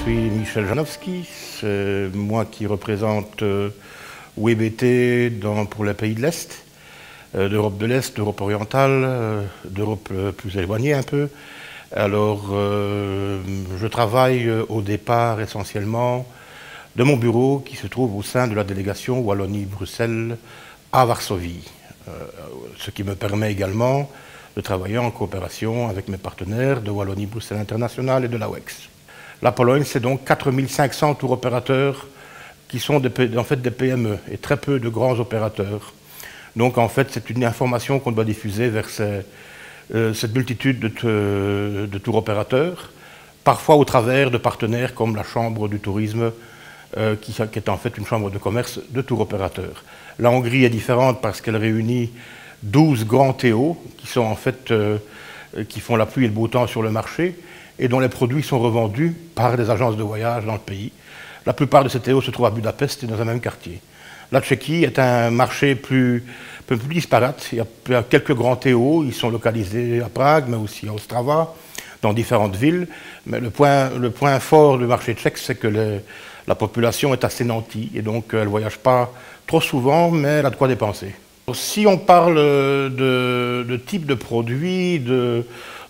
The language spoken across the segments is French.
suis Michel Janowski, c'est moi qui représente WBT pour les pays de l'Est, d'Europe de l'Est, d'Europe orientale, d'Europe plus éloignée un peu. Alors, je travaille au départ essentiellement de mon bureau qui se trouve au sein de la délégation Wallonie-Bruxelles à Varsovie, ce qui me permet également de travailler en coopération avec mes partenaires de Wallonie-Bruxelles International et de la WEX. La Pologne, c'est donc 4500 tour opérateurs qui sont en fait des PME et très peu de grands opérateurs. Donc en fait, c'est une information qu'on doit diffuser vers cette multitude de tour opérateurs, parfois au travers de partenaires comme la Chambre du tourisme, qui est en fait une chambre de commerce de tour opérateurs. La Hongrie est différente parce qu'elle réunit 12 grands TO qui sont en fait qui font la pluie et le beau temps sur le marché et dont les produits sont revendus par des agences de voyage dans le pays. La plupart de ces TO se trouvent à Budapest et dans un même quartier. La Tchéquie est un marché un peu plus disparate. Il y a quelques grands TO, ils sont localisés à Prague, mais aussi à Ostrava, dans différentes villes. Mais le point fort du marché tchèque, c'est que la population est assez nantie et donc elle ne voyage pas trop souvent, mais elle a de quoi dépenser. Si on parle de type de produits,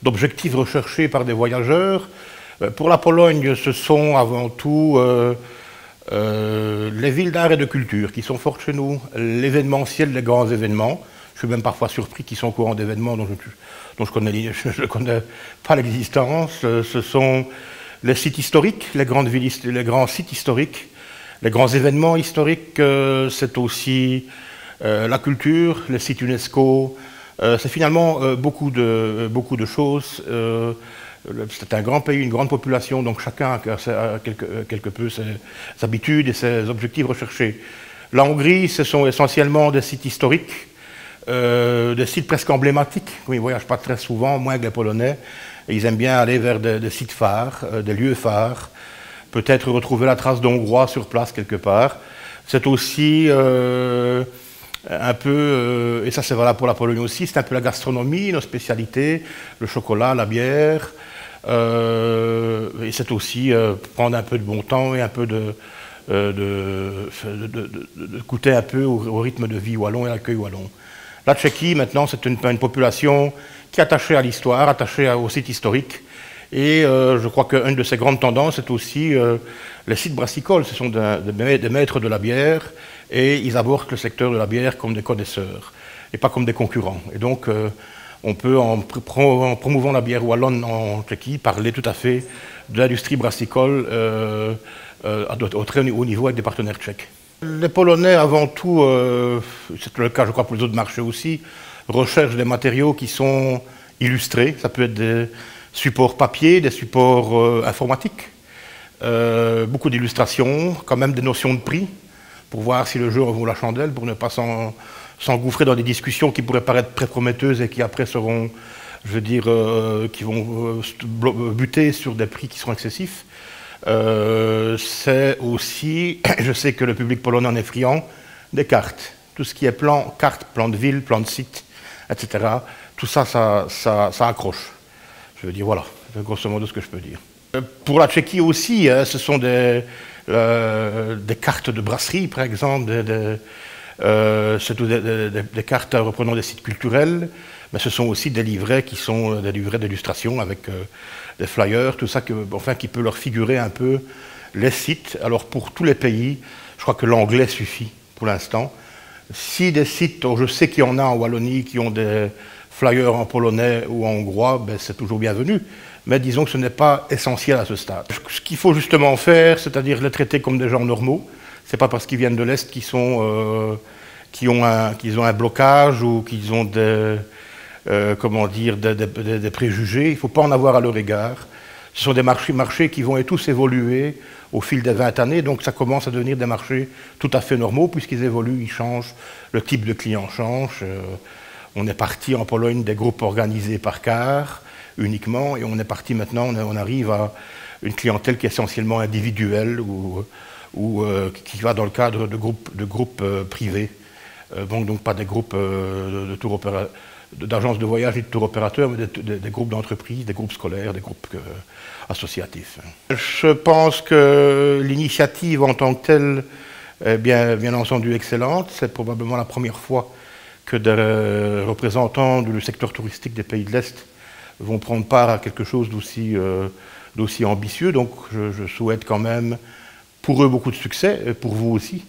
d'objectifs recherchés par des voyageurs, pour la Pologne, ce sont avant tout les villes d'art et de culture qui sont fortes chez nous, l'événementiel, les grands événements. Je suis même parfois surpris qu'ils sont au courant d'événements dont je ne connais pas l'existence. Ce sont les sites historiques, les grandes villes, les grands sites historiques, les grands événements historiques. C'est aussi la culture, les sites UNESCO. C'est finalement beaucoup de choses. C'est un grand pays, une grande population, donc chacun a quelque peu ses habitudes et ses objectifs recherchés. La Hongrie, ce sont essentiellement des sites historiques, des sites presque emblématiques. Ils ne voyagent pas très souvent, moins que les Polonais. Et ils aiment bien aller vers des sites phares, des lieux phares, peut-être retrouver la trace d'Hongrois sur place quelque part. C'est aussi un peu, et ça c'est valable pour la Pologne aussi, c'est un peu la gastronomie, nos spécialités, le chocolat, la bière. Et c'est aussi prendre un peu de bon temps et un peu de goûter un peu au rythme de vie wallon et à l'accueil wallon. La Tchéquie, maintenant, c'est une population qui est attachée à l'histoire, attachée au site historique. Et je crois qu'une de ces grandes tendances est aussi les sites brassicoles. Ce sont des maîtres de la bière et ils abordent le secteur de la bière comme des connaisseurs et pas comme des concurrents. Et donc, on peut, en promouvant la bière wallonne en Tchéquie, parler tout à fait de l'industrie brassicole au très haut niveau avec des partenaires tchèques. Les Polonais, avant tout, c'est le cas je crois pour les autres marchés aussi, recherchent des matériaux qui sont illustrés. Ça peut être des supports papier, des supports informatiques, beaucoup d'illustrations, quand même des notions de prix, pour voir si le jeu en vaut la chandelle, pour ne pas s'engouffrer dans des discussions qui pourraient paraître très prometteuses et qui après seront, je veux dire, qui vont buter sur des prix qui seront excessifs. C'est aussi, je sais que le public polonais en est friand, des cartes. Tout ce qui est cartes, plan de ville, plan de site, etc. Tout ça, ça accroche. Je veux dire, voilà, c'est grosso modo ce que je peux dire. Pour la Tchéquie aussi, ce sont des cartes de brasserie, par exemple, surtout des cartes reprenant des sites culturels, mais ce sont aussi des livrets qui sont des livrets d'illustration avec des flyers, tout ça qui peut leur figurer un peu les sites. Alors pour tous les pays, je crois que l'anglais suffit pour l'instant. Si des sites, dont je sais qu'il y en a en Wallonie, qui ont des flyers en polonais ou en hongrois, ben c'est toujours bienvenu. Mais disons que ce n'est pas essentiel à ce stade. Ce qu'il faut justement faire, c'est-à-dire les traiter comme des gens normaux. C'est pas parce qu'ils viennent de l'Est qu'ils ont un blocage ou qu'ils ont des préjugés. Il ne faut pas en avoir à leur égard. Ce sont des marchés qui vont tous évoluer au fil des 20 années, donc ça commence à devenir des marchés tout à fait normaux, puisqu'ils évoluent, ils changent, le type de client change. On est parti en Pologne des groupes organisés par quart uniquement, et on est parti maintenant, on arrive à une clientèle qui est essentiellement individuelle ou qui va dans le cadre de groupes privés, donc pas des groupes d'agences de voyage et de tour opérateurs, mais des groupes d'entreprises, des groupes scolaires, des groupes associatifs. Je pense que l'initiative en tant que telle est bien entendu excellente. C'est probablement la première fois que des représentants du secteur touristique des pays de l'Est vont prendre part à quelque chose d'aussi ambitieux. Donc je souhaite quand même pour eux beaucoup de succès, et pour vous aussi,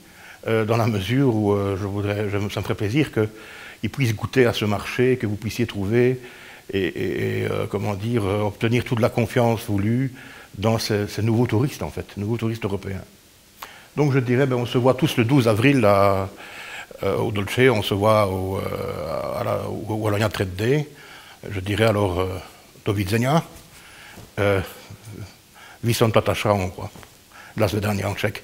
dans la mesure où ça me ferait plaisir qu'ils puissent goûter à ce marché, que vous puissiez trouver comment dire, obtenir toute la confiance voulue dans ces nouveaux touristes, en fait, nouveaux touristes européens. Donc je dirais, on se voit tous le 12 avril au Dolce, on se voit au Wallonia Trade Day. Je dirais alors do widzenia, Visonta Tašra, on croit. Do zvedania en tchèque.